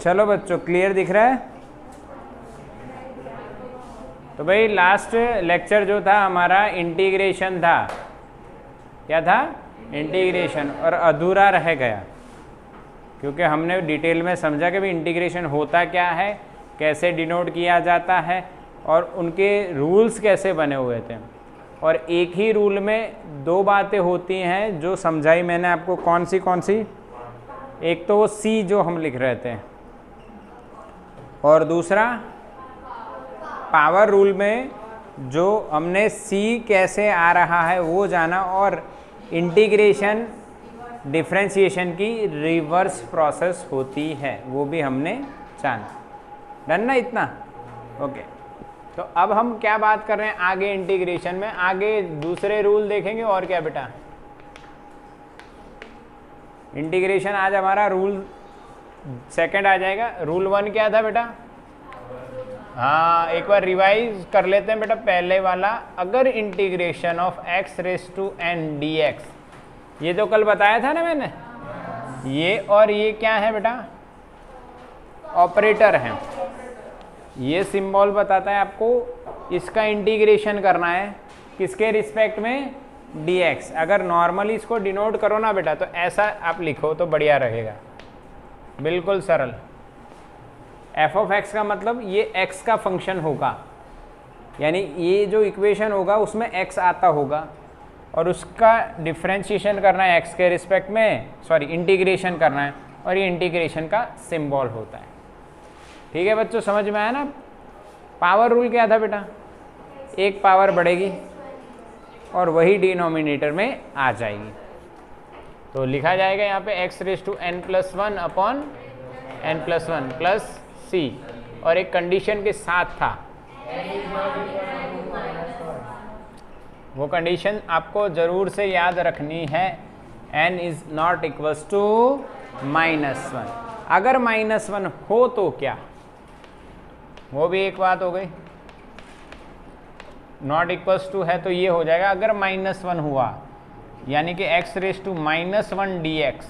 चलो बच्चों, क्लियर दिख रहा है? तो भाई लास्ट लेक्चर जो था हमारा इंटीग्रेशन था। क्या था? इंटीग्रेशन। और अधूरा रह गया क्योंकि हमने डिटेल में समझा कि भाई इंटीग्रेशन होता क्या है, कैसे डिनोट किया जाता है और उनके रूल्स कैसे बने हुए थे। और एक ही रूल में दो बातें होती हैं जो समझाई मैंने आपको। कौन सी? एक तो वो सी जो हम लिख रहे थे, और दूसरा पावर रूल में जो हमने सी कैसे आ रहा है वो जाना, और इंटीग्रेशन डिफरेंशिएशन की रिवर्स प्रोसेस होती है वो भी हमने जाना। डन ना इतना? ओके। तो अब हम क्या बात कर रहे हैं आगे इंटीग्रेशन में? आगे दूसरे रूल देखेंगे। और क्या बेटा? इंटीग्रेशन आज हमारा रूल सेकंड आ जाएगा। रूल 1 क्या था बेटा? हाँ, एक बार रिवाइज कर लेते हैं बेटा पहले वाला। अगर integration of x raise to n dx, ये तो कल बताया था ना मैंने, ये और ये क्या है बेटा? ऑपरेटर है। ये सिंबल बताता है आपको इसका इंटीग्रेशन करना है किसके रिस्पेक्ट में? dx। अगर नॉर्मली इसको डिनोट करो ना बेटा तो ऐसा आप लिखो तो बढ़िया रहेगा, बिल्कुल सरल। f ऑफ x का मतलब ये x का फंक्शन होगा, यानी ये जो इक्वेशन होगा उसमें x आता होगा और उसका डिफरेंशिएशन करना है x के रिस्पेक्ट में, सॉरी इंटीग्रेशन करना है, और ये इंटीग्रेशन का सिंबल होता है। ठीक है बच्चों, समझ में आया ना? पावर रूल क्या था बेटा? एक पावर बढ़ेगी और वही डिनोमिनेटर में आ जाएगी। तो लिखा जाएगा यहाँ पे x raise to n+1 upon n+1 plus c, और एक कंडीशन के साथ था। वो कंडीशन आपको जरूर से याद रखनी है, n is not equals to -1। अगर -1 हो तो क्या? वो भी एक बात हो गई। नॉट इक्वल्स टू है तो ये हो जाएगा अगर -1 हुआ, यानी कि x रेज़ टू -1 dx,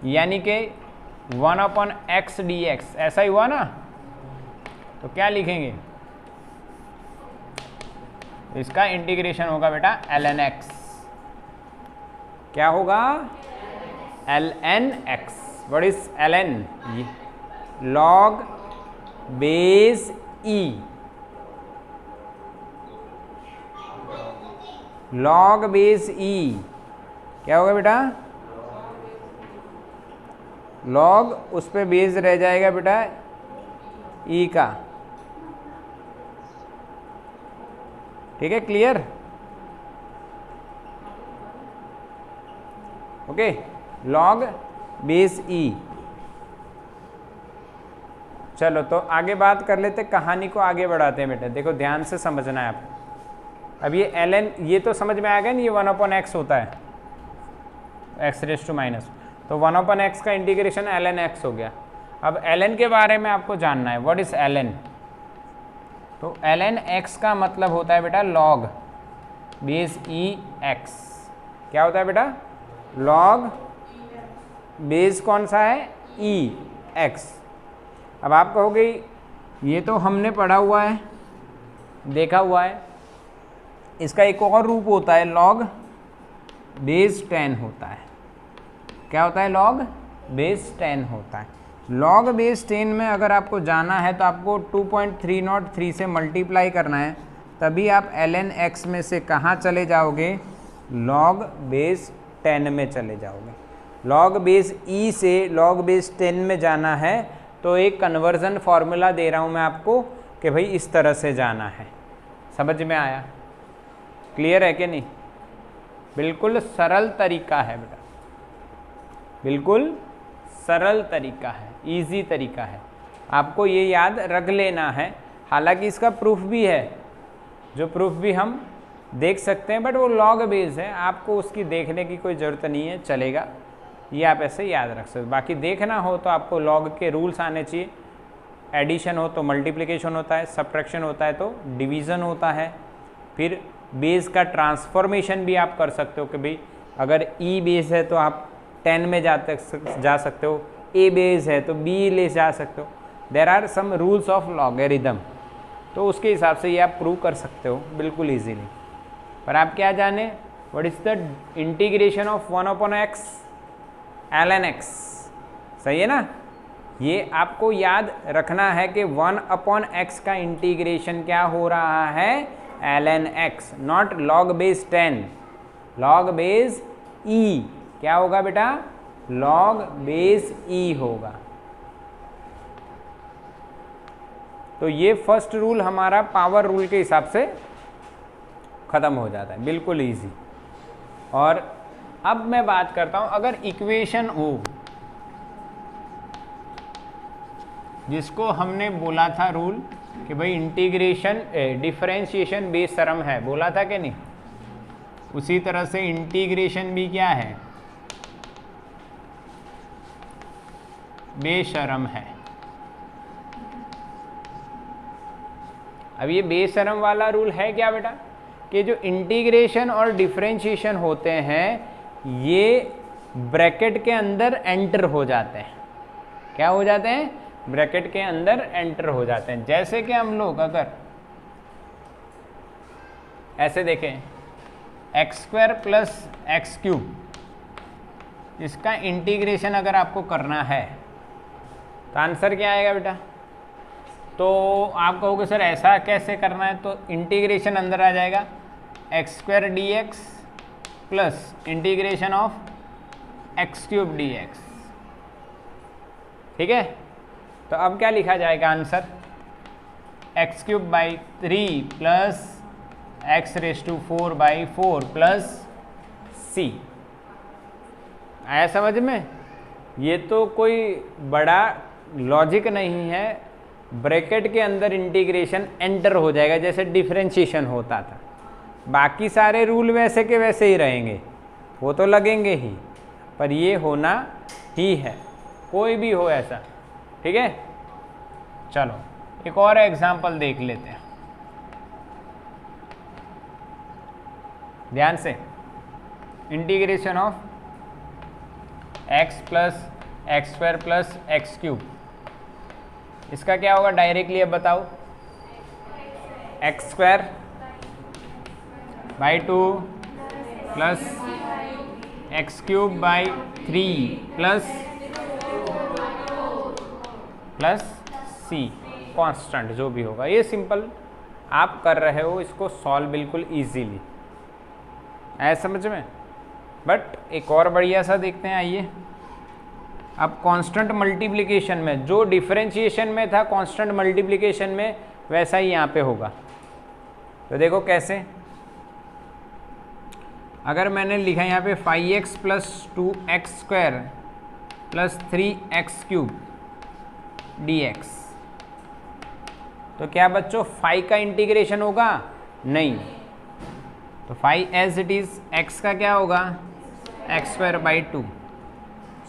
यानी कि 1/x dx, ऐसा ही हुआ ना? तो क्या लिखेंगे? इसका इंटीग्रेशन होगा बेटा ln x। क्या होगा? ln x। What is ln? log base e। log base e क्या होगा बेटा? log उस पे बेस रह जाएगा बेटा e का। ठीक है, clear? Okay, log base e। चलो तो आगे बात कर लेते, कहानी को आगे बढ़ाते हैं बेटा। देखो ध्यान से समझना है आपको। अब ये ln, ये तो समझ में आ गया ना, ये 1/x होता है, x रेज़ टू माइनस, तो 1/x का इंटीग्रेशन ln x हो गया। अब ln के बारे में आपको जानना है, व्हाट इज ln? तो ln x का मतलब होता है बेटा log बेस e x। क्या होता है बेटा? log बेस कौन सा है? e x। अब आप कहोगे ये तो हमने पढ़ा हुआ है, देखा हुआ है, इसका एक और रूप होता है log बेस 10 होता है। क्या होता है? log बेस 10 होता है। log बेस 10 में अगर आपको जाना है तो आपको 2.303 से मल्टीप्लाई करना है, तभी आप ln x में से कहाँ चले जाओगे? log बेस 10 में चले जाओगे। log बेस e से log बेस 10 में जाना है तो एक कन्वर्जन फॉर्मूला दे रहा हूँ मैं आपको कि भाई इस तरह से जाना है। समझ में आया? क्लियर है कि नहीं? बिल्कुल सरल तरीका है बेटा, बिल्कुल सरल तरीका है, इजी तरीका है। आपको ये याद रख लेना है। हालांकि इसका प्रूफ भी है, जो प्रूफ भी हम देख सकते हैं, बट वो log बेस है, आपको उसकी देखने की कोई ज़रूरत नहीं है, चलेगा। ये आप ऐसे याद रख सकते। बाकी देखना हो तो आपको log के रूल्स आने चाहिए। एडिशन हो तो मल्टीप्लिकेशन होता है, सब्ट्रैक्शन होता है तो डिवीज़न होता है, फिर बेस का ट्रांसफॉर्मेशन भी आप कर सकते हो कि भाई अगर ई बेस है तो आप 10 में जा सकते हो, ए बेस है तो बी ले जा सकते हो। There are some rules of logarithm, तो उसके हिसाब से ये आप प्रूव कर सकते हो बिल्कुल ईजीली। पर आप क्या जाने, what is the integration of 1/x ln x, सही है ना। ये आपको याद रखना है कि 1/x का इंटीग्रेशन क्या हो रहा है, ln x, not log base 10, log base e। क्या होगा बेटा, log बेस e होगा। तो ये फर्स्ट रूल हमारा पावर रूल के हिसाब से खत्म हो जाता है, बिल्कुल इजी। और अब मैं बात करता हूं, अगर इक्वेशन हो जिसको हमने बोला था रूल कि भाई इंटीग्रेशन डिफरेंशिएशन बेस थ्योरम है, बोला था कि नहीं, उसी तरह से इंटीग्रेशन भी क्या है, बेस थ्योरम है। अब ये बेस थ्योरम वाला रूल है क्या बेटा, कि जो इंटीग्रेशन और डिफरेंशिएशन होते हैं ये ब्रैकेट के अंदर एंटर हो जाते हैं। क्या हो जाते हैं, ब्रैकेट के अंदर एंटर हो जाते हैं। जैसे कि हम लोग अगर ऐसे देखें, x² प्लस x³ इसका इंटीग्रेशन अगर आपको करना है तो आंसर क्या आएगा बेटा। तो आप कहोगे सर ऐसा कैसे करना है, तो इंटीग्रेशन अंदर आ जाएगा x² dx plus integration of x³ dx, ठीक है। तो अब क्या लिखा जाएगा answer, x³/3 plus x⁴/4 plus c। आया समझ में। ये तो कोई बड़ा लॉजिक नहीं है, ब्रैकेट के अंदर इंटीग्रेशन एंटर हो जाएगा जैसे डिफरेंशिएशन होता था। बाकी सारे रूल वैसे के वैसे ही रहेंगे, वो तो लगेंगे ही, पर ये होना ही है, कोई भी हो ऐसा, ठीक है। चलो एक और एग्जांपल देख लेते हैं ध्यान से। Integration of x plus x² plus x³, इसका क्या होगा डायरेक्टली अब बताओ, x²/2 plus x³/3 plus c, constant जो भी होगा। ये सिंपल आप कर रहे हो इसको सॉल्व बिल्कुल इजीली, ऐसा समझ में। बट एक और बढ़िया सा देखते हैं, आइए। अब कांस्टेंट मल्टीप्लिकेशन में जो डिफरेंशिएशन में था कांस्टेंट मल्टीप्लिकेशन में वैसा ही यहाँ पे होगा। तो देखो कैसे, अगर मैंने लिखा यहाँ पे 5x plus 2x² plus 3x³ dx, तो क्या बच्चों 5 का इंटीग्रेशन होगा, नहीं। तो 5 एज इट इज, x का क्या होगा, x²/2,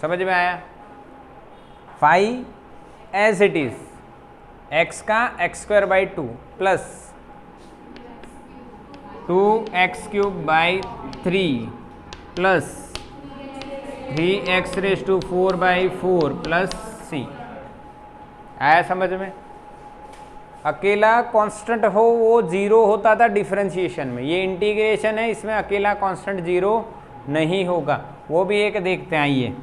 समझ में आया। 5 एज इट इज, x का x²/2 plus 2x³/3 plus 3x⁴/4 plus c। आया समझ में। अकेला कांस्टेंट हो वो 0 होता था डिफरेंशिएशन में, ये इंटीग्रेशन है, इसमें अकेला कांस्टेंट 0 नहीं होगा। वो भी एक देखते हैं, आइए।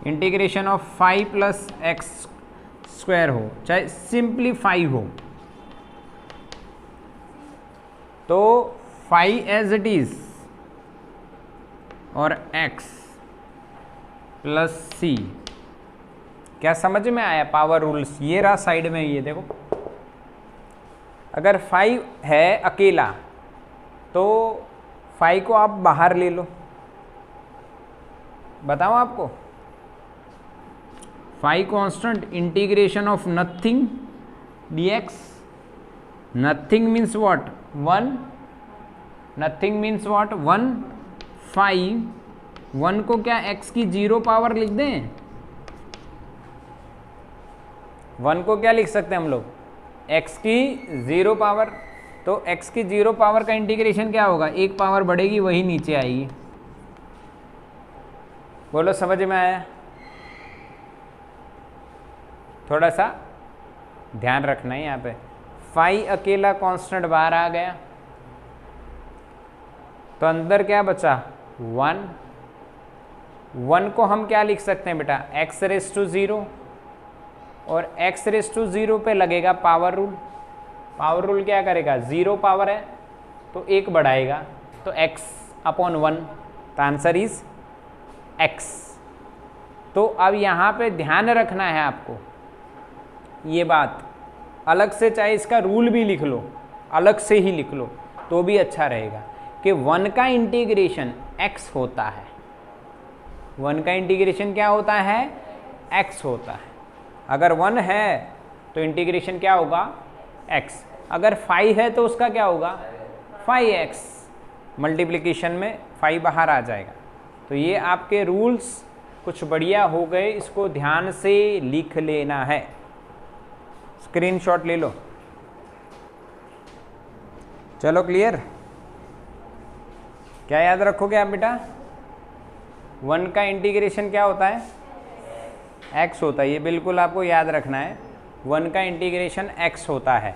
इंटीग्रेशन ऑफ 5 प्लस x² हो, चाहे सिंपली 5 हो, तो 5 एज इट इज और x प्लस c। क्या समझ में आया पावर रूल्स। ये रहा साइड में, ये देखो, अगर 5 है अकेला तो 5 को आप बाहर ले लो, बताओ आपको। 5 constant, integration of nothing dx, nothing means what, 1, nothing means what, 1, 5, 1 को क्या x की 0 पावर लिख दें, 1 को क्या लिख सकते हैं हम लोग, x की 0 पावर। तो x की 0 पावर का इंटीग्रेशन क्या होगा, 1 पावर बढ़ेगी वही नीचे आएगी। बोलो समझ में आया। थोड़ा सा ध्यान रखना है यहाँ पे। फाई अकेला कांस्टेंट बाहर आ गया, तो अंदर क्या बचा 1। 1 को हम क्या लिख सकते हैं बेटा, x रेज़ टू 0, और x रेज़ टू 0 पे लगेगा पावर रूल। पावर रूल क्या करेगा, 0 पावर है तो 1 बढ़ाएगा, तो x अपॉन 1, तो आंसर इज x। तो अब यहाँ पे ध्यान रखना है आपको ये बात, अलग से चाहे इसका रूल भी लिख लो, अलग से ही लिख लो तो भी अच्छा रहेगा कि 1 का इंटीग्रेशन x होता है। 1 का इंटीग्रेशन क्या होता है, x होता है। अगर 1 है तो इंटीग्रेशन क्या होगा, x। अगर 5 है तो उसका क्या होगा 5x, मल्टीप्लिकेशन में 5 बाहर आ जाएगा। तो ये आपके रूल्स कुछ बढ़िया हो गए, इसको ध्यान से लिख लेना है, स्क्रीनशॉट ले लो। चलो क्लियर, क्या याद रखोगे आप बेटा, 1 का इंटीग्रेशन क्या होता है, x होता है। ये बिल्कुल आपको याद रखना है, 1 का इंटीग्रेशन x होता है।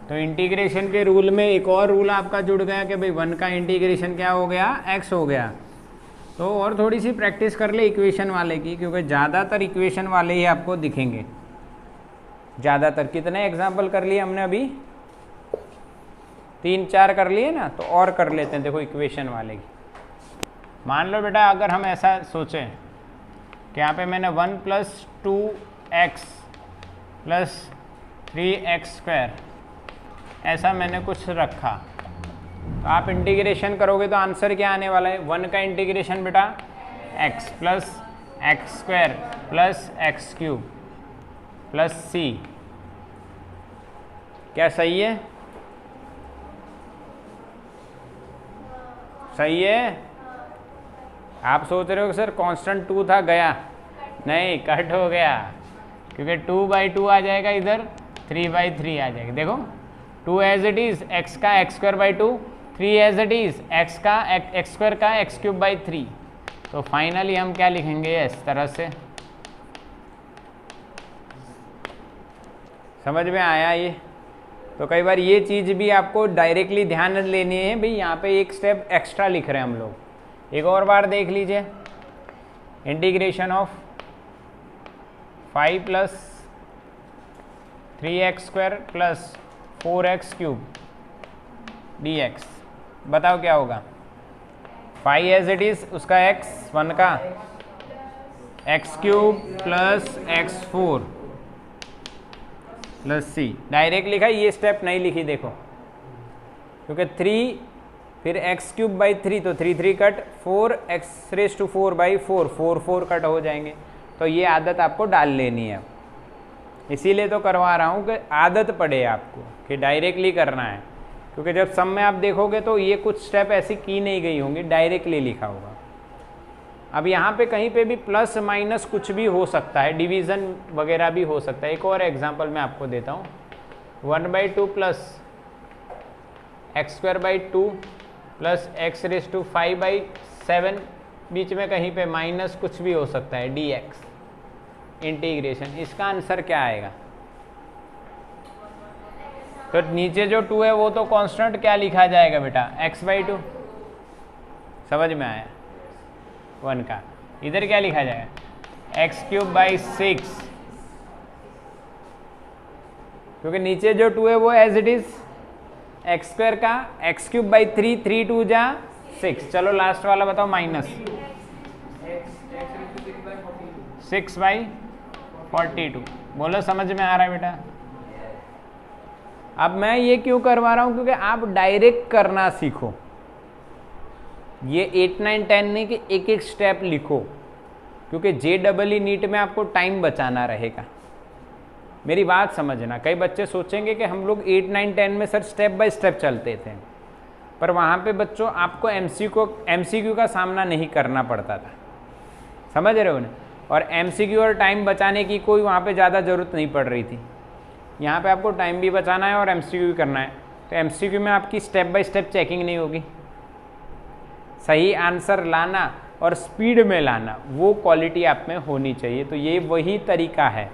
तो इंटीग्रेशन के रूल में एक और रूल आपका जुड़ गया कि भाई 1 का इंटीग्रेशन क्या हो गया, x हो गया। तो और थोड़ी सी प्रैक्टिस कर ले इक्वेशन वाले की, क्योंकि ज़्यादातर इक्वेशन वाले ही आपको दिखेंगे। ज़्यादातर कितने एग्जाम्पल कर लिए हमने अभी, 3-4 कर लिए ना, तो और कर लेते हैं। देखो इक्वेशन वाले की, मान लो बेटा अगर हम ऐसा सोचें कि यहाँ पे मैंने 1 + 2x + 3x² ऐसा मैंने कुछ रखा, तो आप इंटीग्रेशन करोगे तो आंसर क्या आने वाला है, 1 का इंटीग्रेशन बेटा x + x² + x³ + c। क्या सही है, सही है। आप सोच रहे हो कि सर कांस्टेंट 2 था गया, नहीं कट हो गया, क्योंकि 2/2 आ जाएगा इधर, 3/3 आ जाएगा। देखो 2 एज इट इज, x का x²/2, 3 as it is, x का x² का x³/3। तो फाइनली हम क्या लिखेंगे इस तरह से, समझ में आया ये। तो कई बार ये चीज़ भी आपको डायरेक्टली ध्यान लेनी है, भाई यहाँ पे एक स्टेप एक्स्ट्रा लिख रहे हैं हम लोग। एक और बार देख लीजिए, integration of 5 + 3x² + 4x³ dx, बताओ क्या होगा। 5 एज इट इज, उसका x 1 का x³ + x4 + c। डायरेक्ट लिखा, ये स्टेप नहीं लिखी देखो, क्योंकि 3 फिर x³/3, तो 3 कट, 4x⁴/4, 4 कट हो जाएंगे। तो ये आदत आपको डाल लेनी है, इसीलिए तो करवा रहा हूँ कि आदत पड़े आपको कि डायरेक्टली करना है, क्योंकि जब सम में आप देखोगे तो ये कुछ स्टेप ऐसी की नहीं गई होंगी, डायरेक्टली लिखा होगा। अब यहाँ पे कहीं पे भी प्लस माइनस कुछ भी हो सकता है, डिवीज़न वगैरह भी हो सकता है। एक और एग्जांपल मैं आपको देता हूँ, 1/2 + x²/2 + x⁵/7, बीच में कहीं पे माइनस कुछ भी हो सकता है, dx इंटीग्रेशन। इसका आंसर क्या आएगा, तो नीचे जो 2 है वो तो कांस्टेंट क्या लिखा जाएगा बेटा, x/2। समझ में आया, 1 का। इधर क्या लिखा जाएगा, x³/6, क्योंकि नीचे जो 2 है वो एज इट इज, x² का x³/3, 3 2 जा 6। चलो लास्ट वाला बताओ, माइनस 6/42। बोलो समझ में आ रहा है बेटा। अब मैं ये क्यों करवा रहा हूँ, क्योंकि आप डायरेक्ट करना सीखो। ये 8 9 10 नहीं कि एक एक स्टेप लिखो, क्योंकि JEE नीट में आपको टाइम बचाना रहेगा। मेरी बात समझना, कई बच्चे सोचेंगे कि हम लोग 8 9 10 में सर स्टेप बाय स्टेप चलते थे, पर वहाँ पे बच्चों आपको MCQ का सामना नहीं करना पड़ता था, समझ रहे हो ना। और MCQ और टाइम बचाने की कोई वहाँ पे ज़्यादा ज़रूरत नहीं पड़ रही थी। यहाँ पे आपको टाइम भी बचाना है और MCQ भी करना है, तो MCQ में आपकी स्टेप बाय स्टेप चेकिंग नहीं होगी। सही आंसर लाना और स्पीड में लाना, वो क्वालिटी आप में होनी चाहिए। तो ये वही तरीका है।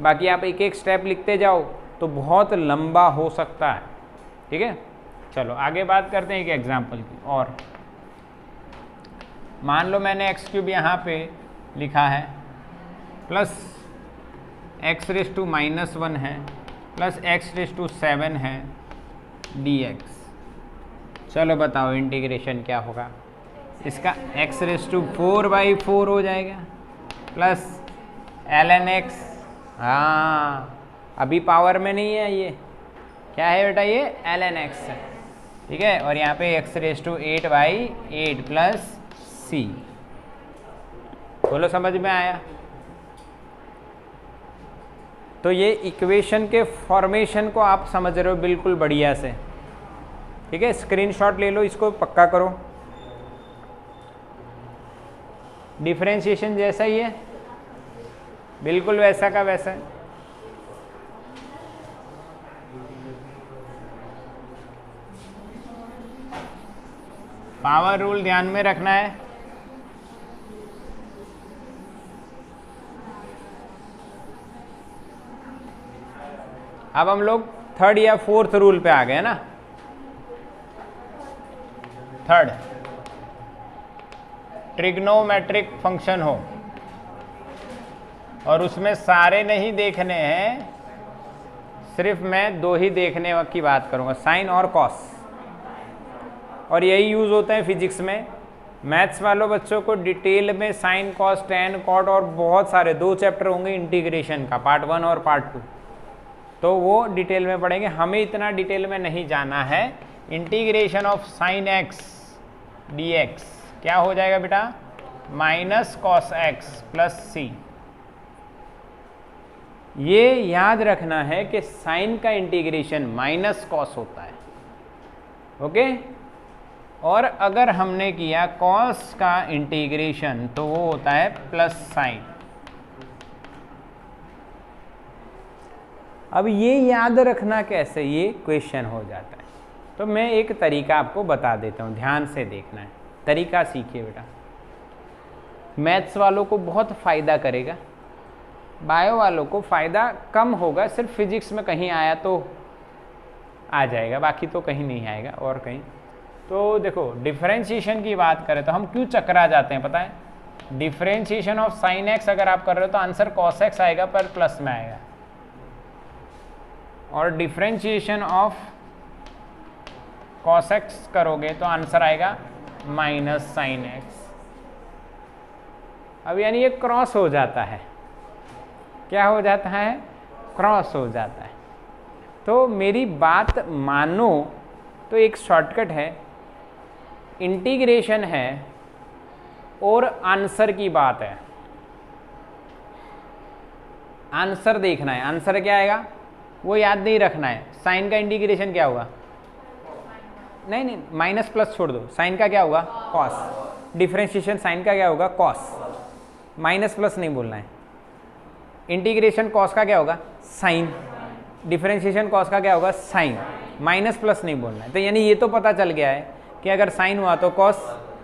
बाकी आप एक एक स्टेप लिखते जाओ तो बहुत लंबा हो सकता है। ठीक है, चलो आगे बात करते हैं एक एग्जाम्पल की। और मान लो मैंने एक्स क्यूब यहाँ पे लिखा है प्लस एक्स रेस टू -1 है प्लस एक्स रेस टू 7 है dx। चलो बताओ इंटीग्रेशन क्या होगा। इसका x रेस टू 4/4 हो जाएगा प्लस ln x। हाँ, अभी पावर में नहीं है, ये क्या है बेटा, ये ln x है। ठीक है, और यहाँ पे x raise to 8/8 plus c। बोलो समझ में आया। तो ये इक्वेशन के फॉर्मेशन को आप समझ रहे हो बिल्कुल बढ़िया से। ठीक है, स्क्रीनशॉट ले लो, इसको पक्का करो। डिफरेंशिएशन जैसा ही है, बिल्कुल वैसा का वैसा है। पावर रूल ध्यान में रखना है। अब हम लोग थर्ड या फोर्थ रूल पे आ गए ना। थर्ड, ट्रिग्नोमेट्रिक फंक्शन हो और उसमें सारे नहीं देखने हैं, सिर्फ मैं दो ही देखने की बात करूंगा, साइन और कॉस। और यही यूज होता है फिजिक्स में। मैथ्स वालों बच्चों को डिटेल में साइन कॉस टैन कॉट और बहुत सारे 2 चैप्टर होंगे इंटीग्रेशन का, पार्ट 1 और पार्ट 2, तो वो डिटेल में पढ़ेंगे। हमें इतना डिटेल में नहीं जाना है। Integration of sine x dx क्या हो जाएगा बेटा, माइनस कॉस एक्स प्लस सी। ये याद रखना है कि साइन का इंटीग्रेशन माइनस कॉस होता है। ओके, और अगर हमने किया कॉस का इंटीग्रेशन तो वो होता है प्लस साइन। अब ये याद रखना कैसे, ये क्वेश्चन हो जाता है। तो मैं एक तरीका आपको बता देता हूँ, ध्यान से देखना है, तरीका सीखिए बेटा। मैथ्स वालों को बहुत फ़ायदा करेगा, बायो वालों को फ़ायदा कम होगा। सिर्फ फिजिक्स में कहीं आया तो आ जाएगा, बाकी तो कहीं नहीं आएगा और कहीं। तो देखो, डिफरेंशिएशन की बात करें तो हम क्यों चकरा जाते हैं पता है। डिफरेंशिएशन ऑफ साइन एक्स अगर आप कर रहे हो तो आंसर कॉस एक्स आएगा पर प्लस में आएगा, और डिफरेंशिएशन ऑफ कॉस एक्स करोगे तो आंसर आएगा माइनस साइन एक्स। अब यानी ये क्रॉस हो जाता है। क्या हो जाता है, क्रॉस हो जाता है। तो मेरी बात मानो तो एक शॉर्टकट है, इंटीग्रेशन है और आंसर की बात है। आंसर देखना है, आंसर क्या आएगा वो याद नहीं रखना है। साइन का इंटीग्रेशन क्या होगा, नहीं माइनस प्लस छोड़ दो, साइन का क्या होगा कॉस। डिफरेंशिएशन साइन का क्या होगा कॉस, माइनस प्लस नहीं बोलना है। इंटीग्रेशन कॉस का क्या होगा साइन, डिफरेंशिएशन कॉस का क्या होगा साइन, माइनस प्लस नहीं बोलना है। तो यानी ये तो पता चल गया है कि अगर साइन हुआ तो कॉस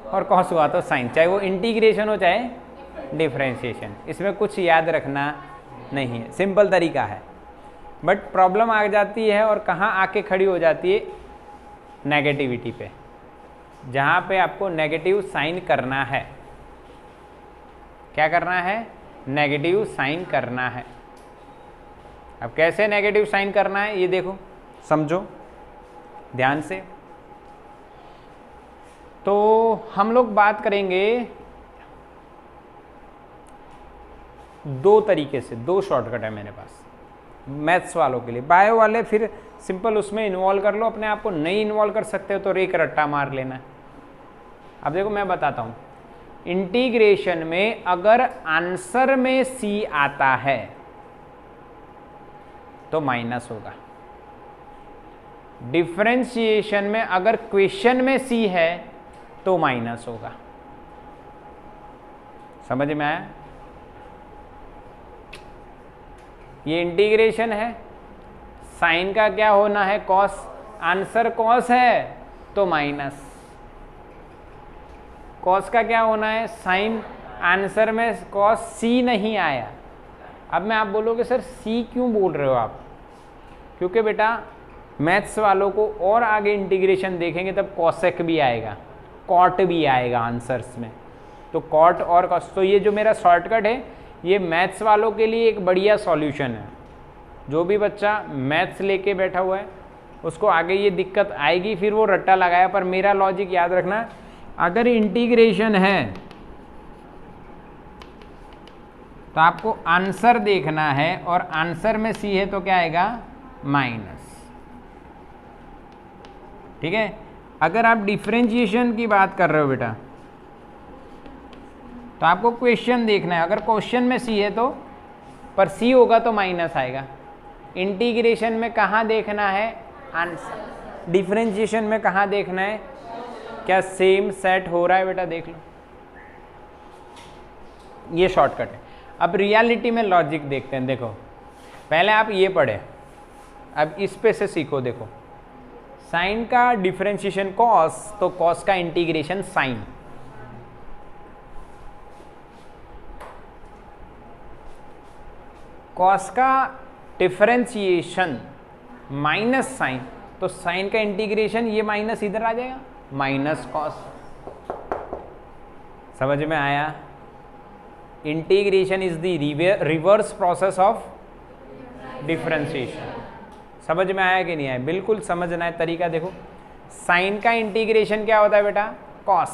और कॉस हुआ तो साइन, चाहे वो इंटीग्रेशन हो चाहे डिफरेंशिएशन। इसमें कुछ याद रखना नहीं है, सिंपल तरीका है। बट प्रॉब्लम आ जाती है और कहाँ आके खड़ी हो जाती है, नेगेटिविटी पे, जहाँ पे आपको नेगेटिव साइन करना है। क्या करना है, नेगेटिव साइन करना है। अब कैसे नेगेटिव साइन करना है ये देखो, समझो ध्यान से। तो हम लोग बात करेंगे 2 तरीके से, 2 शॉर्टकट है मेरे पास मैथ्स वालों के लिए। बायो वाले फिर सिंपल उसमें इन्वॉल्व कर लो अपने आप को, नहीं इन्वॉल्व कर सकते हो तो रेक रट्टा मार लेना है। अब देखो मैं बताता हूँ, इंटीग्रेशन में अगर आंसर में सी आता है तो माइनस होगा। डिफरेंशिएशन में अगर क्वेश्चन में सी है तो माइनस होगा। समझ में आया। ये इंटीग्रेशन है, साइन का क्या होना है कॉस, आंसर कॉस है तो माइनस। कॉस का क्या होना है, साइन। आंसर में कॉस सी नहीं आया। अब मैं आप बोलोगे सर सी क्यों बोल रहे हो आप, क्योंकि बेटा मैथ्स वालों को और आगे इंटीग्रेशन देखेंगे तब कॉसेक भी आएगा, कॉट भी आएगा आंसर्स में। तो कॉट और कॉस, तो ये जो मेरा शॉर्टकट है ये मैथ्स वालों के लिए एक बढ़िया सॉल्यूशन है। जो भी बच्चा मैथ्स लेके बैठा हुआ है उसको आगे ये दिक्कत आएगी, फिर वो रट्टा लगाया। पर मेरा लॉजिक याद रखना, अगर इंटीग्रेशन है तो आपको आंसर देखना है, और आंसर में सी है तो क्या आएगा, माइनस। ठीक है। अगर आप डिफरेंशिएशन की बात कर रहे हो बेटा तो आपको क्वेश्चन देखना है। अगर क्वेश्चन में सी है तो, पर सी होगा तो माइनस आएगा। इंटीग्रेशन में कहाँ देखना है, आंसर। डिफरेंशिएशन में कहाँ देखना है, क्या सेम सेट हो रहा है बेटा, देख लो। ये शॉर्टकट है। अब रियलिटी में लॉजिक देखते हैं। देखो पहले आप ये पढ़े, अब इस पे से सीखो। देखो साइन का डिफरेंशिएशन कॉस, तो कॉस का इंटीग्रेशन साइन। कॉस का डिफरेंशिएशन माइनस साइन, तो साइन का इंटीग्रेशन ये माइनस इधर आ जाएगा, माइनस कॉस। समझ में आया? Integration is the reverse process of differentiation. समझ में आया कि नहीं आया? बिल्कुल समझना है तरीका। देखो साइन का इंटीग्रेशन क्या होता है बेटा, कॉस,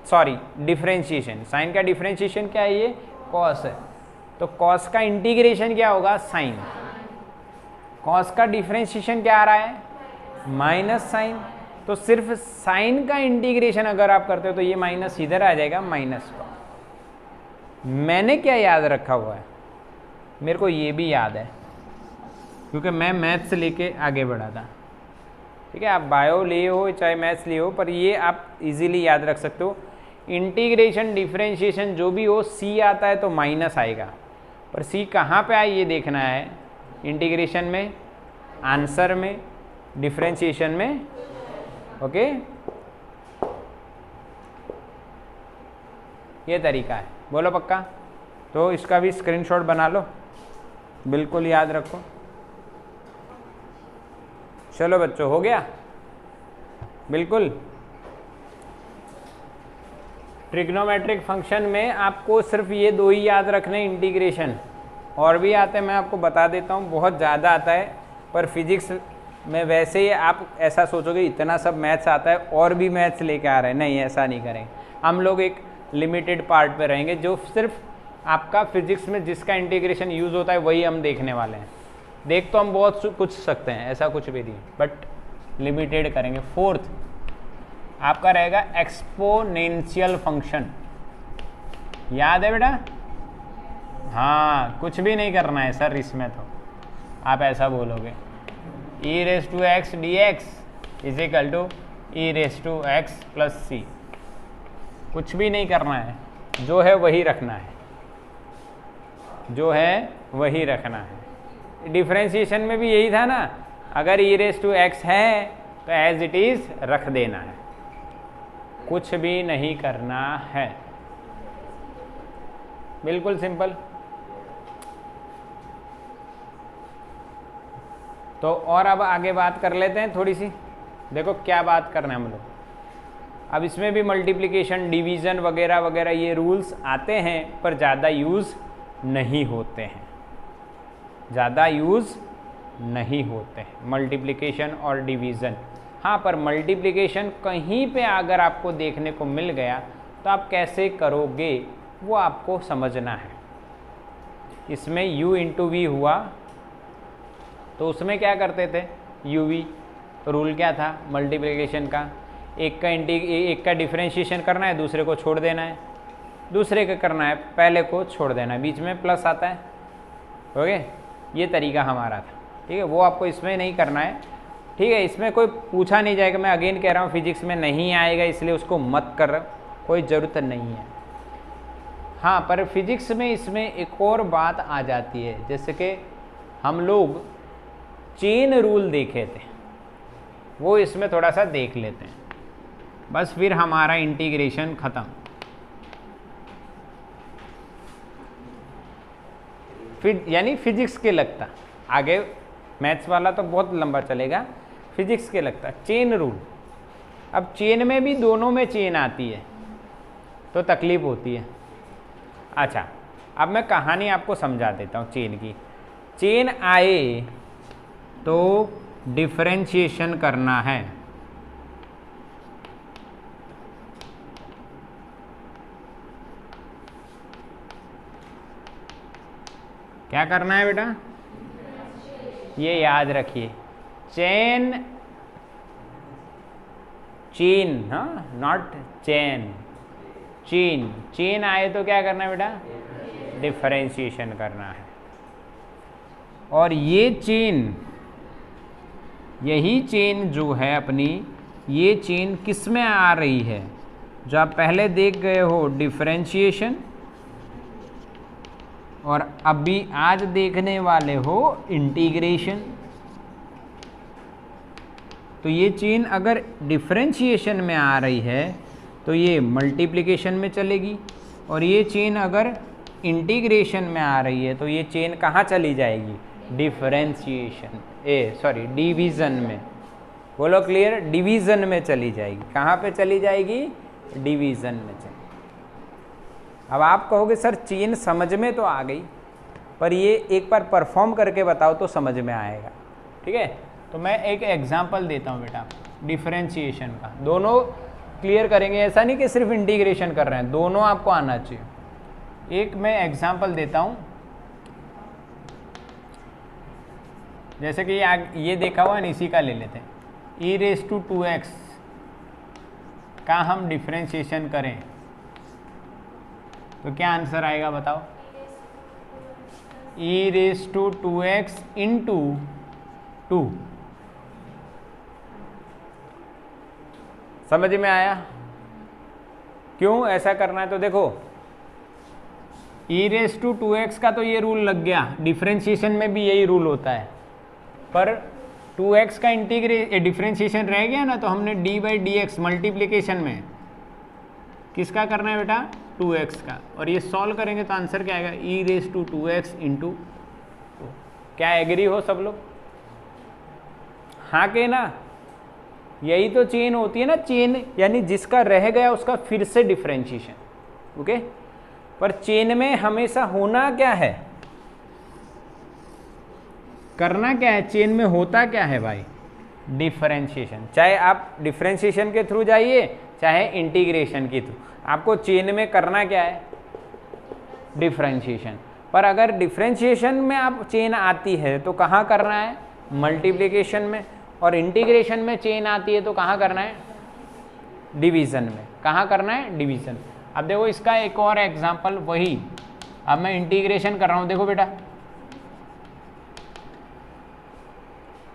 सॉरी डिफरेंशिएशन। साइन का डिफरेंशिएशन क्या है, ये कॉस है, तो कॉस का इंटीग्रेशन क्या होगा, साइन। कॉस का डिफरेंशिएशन क्या आ रहा है, माइनस साइन। तो सिर्फ साइन का इंटीग्रेशन अगर आप करते हो तो ये माइनस इधर आ जाएगा, माइनस कॉस। मैंने क्या याद रखा हुआ है, मेरे को ये भी याद है क्योंकि मैं मैथ्स लेके आगे बढ़ा था। ठीक है, आप बायो लिए हो चाहे मैथ्स लिए हो, पर ये आप इजीली याद रख सकते हो। इंटीग्रेशन डिफरेंशिएशन जो भी हो, सी आता है तो माइनस आएगा, पर सी कहाँ पे आए ये देखना है। इंटीग्रेशन में, आंसर में, डिफरेंशिएशन में। ओके, ये तरीका है। बोलो पक्का? तो इसका भी स्क्रीनशॉट बना लो, बिल्कुल याद रखो। चलो बच्चों, हो गया बिल्कुल। ट्रिग्नोमेट्रिक फंक्शन में आपको सिर्फ ये दो ही याद रखने, इंटीग्रेशन। और भी आते हैं, मैं आपको बता देता हूँ, बहुत ज़्यादा आता है। पर फिजिक्स में वैसे ही आप ऐसा सोचोगे इतना सब मैथ्स आता है और भी मैथ्स लेके आ रहे हैं, नहीं, ऐसा नहीं करेंगे। हम लोग एक लिमिटेड पार्ट पे रहेंगे, जो सिर्फ आपका फिजिक्स में जिसका इंटीग्रेशन यूज़ होता है वही हम देखने वाले हैं। देख तो हम बहुत कुछ सकते हैं, ऐसा कुछ भी नहीं, बट लिमिटेड करेंगे। फोर्थ आपका रहेगा एक्सपोनेंशियल फंक्शन। याद है बेटा? हाँ, कुछ भी नहीं करना है सर इसमें, तो आप ऐसा बोलोगे e raise to x d x is equal to e raise to x plus c. कुछ भी नहीं करना है, जो है वही रखना है, जो है वही रखना है। डिफरेंशिएशन में भी यही था ना, अगर ई रेस टू एक्स है तो एज इट इज रख देना है, कुछ भी नहीं करना है। बिल्कुल सिंपल। तो और अब आगे बात कर लेते हैं थोड़ी सी। देखो क्या बात करना है हम लोग। अब इसमें भी मल्टीप्लिकेशन, डिवीज़न वगैरह वगैरह ये रूल्स आते हैं, पर ज़्यादा यूज़ नहीं होते हैं, ज़्यादा यूज़ नहीं होते हैं मल्टीप्लिकेशन और डिवीज़न। हाँ, पर मल्टीप्लिकेशन कहीं पे अगर आपको देखने को मिल गया तो आप कैसे करोगे वो आपको समझना है। इसमें u इंटू वी हुआ तो उसमें क्या करते थे, यू वी। रूल क्या था मल्टीप्लिकेशन का, एक का डिफरेंशिएशन करना है, दूसरे को छोड़ देना है, दूसरे का करना है, पहले को छोड़ देना है, बीच में प्लस आता है। ओके, ये तरीका हमारा था। ठीक है, वो आपको इसमें नहीं करना है। ठीक है, इसमें कोई पूछा नहीं जाएगा। मैं अगेन कह रहा हूँ, फिजिक्स में नहीं आएगा इसलिए उसको मत कर, कोई ज़रूरत नहीं है। हाँ, पर फिजिक्स में इसमें एक और बात आ जाती है, जैसे कि हम लोग चेन रूल देखे थे, वो इसमें थोड़ा सा देख लेते हैं। बस फिर हमारा इंटीग्रेशन खत्म। फिर यानी फिजिक्स के लगता, आगे मैथ्स वाला तो बहुत लंबा चलेगा, फिजिक्स के लगता चेन रूल। अब चेन में भी दोनों में चेन आती है तो तकलीफ होती है। अच्छा, अब मैं कहानी आपको समझा देता हूँ चेन की। चेन आए तो डिफरेंशिएशन करना है। क्या करना है बेटा? ये याद रखिए, चेन, चेन, हाँ, नॉट चेन, चेन। चेन आए तो क्या करना है बेटा? डिफरेंशिएशन करना है। और ये चेन, यही चेन जो है अपनी, ये चेन किस में आ रही है? जो आप पहले देख गए हो डिफरेंशिएशन, और अभी आज देखने वाले हो इंटीग्रेशन। तो ये चेन अगर डिफरेंशिएशन में आ रही है तो ये मल्टीप्लिकेशन में चलेगी, और ये चेन अगर इंटीग्रेशन में आ रही है तो ये चेन कहाँ चली जाएगी? डिफरेंशिएशन, सॉरी डिवीज़न में। बोलो क्लियर? डिवीज़न में चली जाएगी। कहाँ पे चली जाएगी? डिवीज़न में चली। अब आप कहोगे सर चेन समझ में तो आ गई, पर ये एक बार परफॉर्म करके बताओ तो समझ में आएगा। ठीक है, तो मैं एक एग्जांपल देता हूँ बेटा डिफरेंशिएशन का। दोनों क्लियर करेंगे, ऐसा नहीं कि सिर्फ इंटीग्रेशन कर रहे हैं, दोनों आपको आना चाहिए। एक मैं एग्जांपल देता हूँ, जैसे कि ये देखा हुआ है, इसी का ले लेते हैं। e⁻²x का हम डिफरेंशिएशन करें तो क्या आंसर आएगा बताओ? e⁻²x into 2। समझ में आया क्यों ऐसा करना है? तो देखो e⁻²x का तो ये रूल लग गया, डिफरेंशिएशन में भी यही रूल होता है, पर 2x का डिफरेंशिएशन रह गया ना, तो हमने d/dx मल्टीप्लिकेशन में किसका करना है बेटा? 2x का। और ये सॉल्व करेंगे तो आंसर क्या आएगा? e⁻²x into 2। क्या एग्री हो सब लोग? हाँ के ना? यही तो चेन होती है ना, चेन यानी जिसका रह गया उसका फिर से डिफरेंशिएशन। ओके, पर चेन में हमेशा होना क्या है? करना क्या है? चेन में होता क्या है भाई? डिफरेंशिएशन। चाहे आप डिफरेंशिएशन के थ्रू जाइए चाहे इंटीग्रेशन के थ्रू, आपको चेन में करना क्या है? डिफरेंशिएशन। पर अगर डिफरेंशिएशन में आप चेन आती है तो कहाँ करना है? मल्टीप्लिकेशन में। और इंटीग्रेशन में चेन आती है तो कहाँ करना है? डिवीज़न में। कहाँ करना है? डिवीज़न। अब देखो इसका एक और एग्जांपल, वही अब मैं इंटीग्रेशन कर रहा हूँ। देखो बेटा,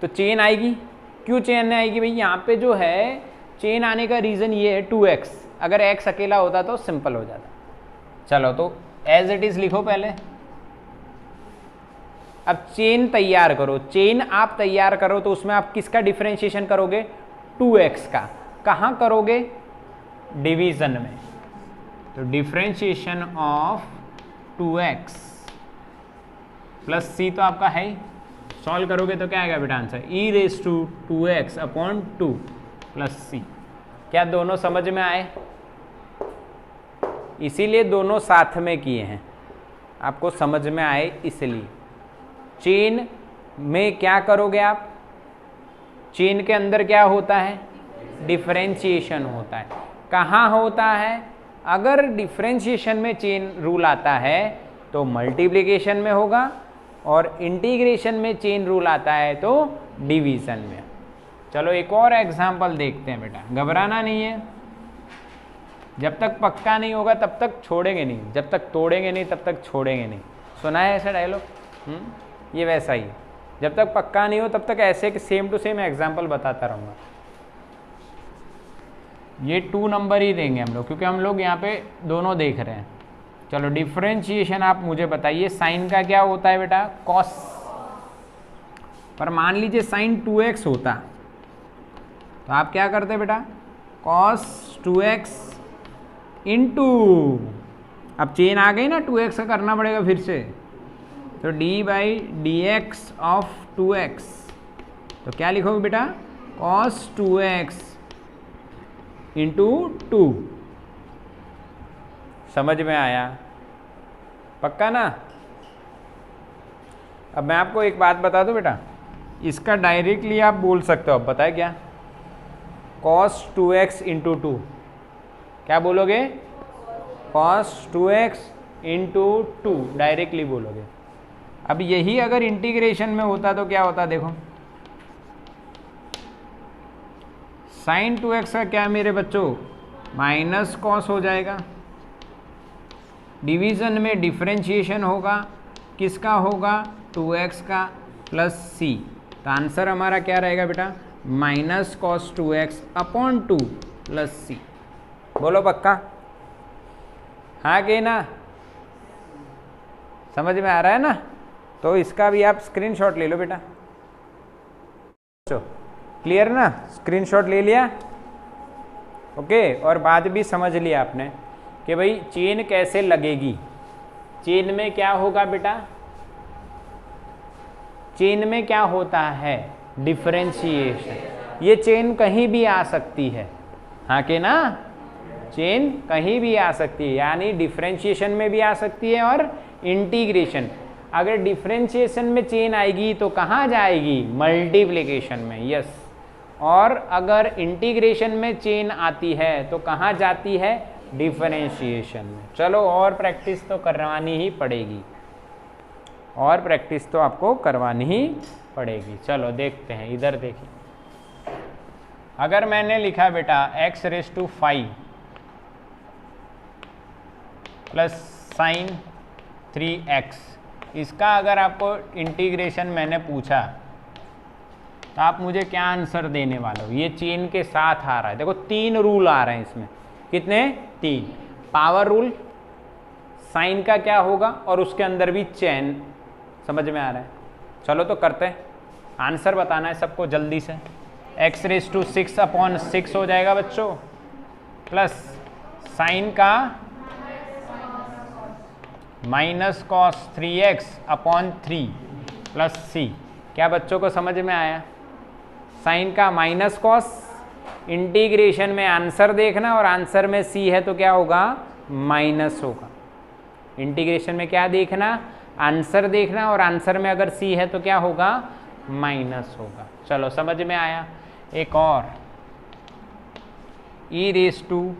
तो चेन आएगी। क्यों चेन आएगी भाई? यहाँ पे जो है चेन आने का रीज़न ये है 2x। अगर x अकेला होता तो सिंपल हो जाता। चलो तो एज इट इज़ लिखो पहले। अब चेन तैयार करो, चेन आप तैयार करो तो उसमें आप किसका डिफरेंशिएशन करोगे? 2x का। कहाँ करोगे? डिवीज़न में। तो differentiation of 2x plus c तो आपका है ही, सॉल्व करोगे तो क्या आएगा बेटा answer? e⁻²x upon 2 plus c। क्या दोनों समझ में आए? इसीलिए दोनों साथ में किए हैं, आपको समझ में आए इसलिए। चेन में क्या करोगे आप? चेन के अंदर क्या होता है? डिफरेंशिएशन होता है। कहाँ होता है? अगर डिफरेंशिएशन में चेन रूल आता है तो मल्टीप्लिकेशन में होगा, और इंटीग्रेशन में चेन रूल आता है तो डिवीज़न में। चलो एक और एग्जांपल देखते हैं बेटा, घबराना नहीं है। जब तक पक्का नहीं होगा तब तक छोड़ेंगे नहीं, जब तक तोड़ेंगे नहीं तब तक छोड़ेंगे नहीं। सुना है ऐसा डायलॉग? ये वैसा ही, जब तक पक्का नहीं हो तब तक ऐसे कि सेम टू सेम एग्जांपल बताता रहूँगा। ये 2 नंबर ही देंगे हम लोग, क्योंकि हम लोग यहाँ पे दोनों देख रहे हैं। चलो डिफरेंशिएशन आप मुझे बताइए, साइन का क्या होता है बेटा? कॉस। पर मान लीजिए साइन 2x होता तो आप क्या करते बेटा? cos 2x इंटू, अब चेन आ गई ना, 2x का करना पड़ेगा फिर से, तो d/dx ऑफ 2x, तो क्या लिखोगे बेटा, cos 2x इंटू 2। समझ में आया? पक्का ना? अब मैं आपको एक बात बता दूं बेटा, इसका डायरेक्टली आप बोल सकते हो, अब बताए क्या, cos 2x इंटू 2, क्या बोलोगे, cos 2x इंटू 2, डायरेक्टली बोलोगे। अब यही अगर इंटीग्रेशन में होता तो क्या होता, देखो sin 2x का क्या मेरे बच्चों, माइनस कॉस हो जाएगा, डिवीजन में डिफरेंशिएशन होगा, किसका होगा, 2x का प्लस c, तो आंसर हमारा क्या रहेगा बेटा, minus cos 2x upon 2 plus c। बोलो पक्का, हाँ कि ना? समझ में आ रहा है ना? तो इसका भी आप स्क्रीनशॉट ले लो बेटा। क्लियर ना? स्क्रीनशॉट ले लिया? ओके। और बात भी समझ लिया आपने कि भाई चेन कैसे लगेगी। चेन में क्या होगा बेटा, चेन में क्या होता है, डिफरेंशिएशन। ये चेन कहीं भी आ सकती है, हाँ कि ना? चेन कहीं भी आ सकती है, यानी डिफरेंशिएशन में भी आ सकती है और इंटीग्रेशन। अगर डिफरेंशिएशन में चेन आएगी तो कहाँ जाएगी, मल्टीप्लिकेशन में, यस। और अगर इंटीग्रेशन में चेन आती है तो कहाँ जाती है, डिफरेंशिएशन में। चलो और प्रैक्टिस तो करवानी ही पड़ेगी, और प्रैक्टिस तो आपको करवानी ही पड़ेगी। चलो देखते हैं, इधर देखिए। अगर मैंने लिखा बेटा x⁵ प्लस साइन 3x, इसका अगर आपको इंटीग्रेशन मैंने पूछा तो आप मुझे क्या आंसर देने वाले हो। ये चेन के साथ आ रहा है, देखो 3 रूल आ रहे हैं इसमें, कितने, 3। पावर रूल, साइन का क्या होगा, और उसके अंदर भी चेन, समझ में आ रहा है। चलो तो करते हैं, आंसर बताना है सबको जल्दी से। x⁵ हो जाएगा बच्चों, प्लस साइन का minus cos 3x/3 plus c। क्या बच्चों को समझ में आया? साइन का माइनस कॉस, इंटीग्रेशन में आंसर देखना, और आंसर में c है तो क्या होगा, माइनस होगा। इंटीग्रेशन में क्या देखना, आंसर देखना, और आंसर में अगर c है तो क्या होगा, माइनस होगा। चलो समझ में आया। एक और, e⁵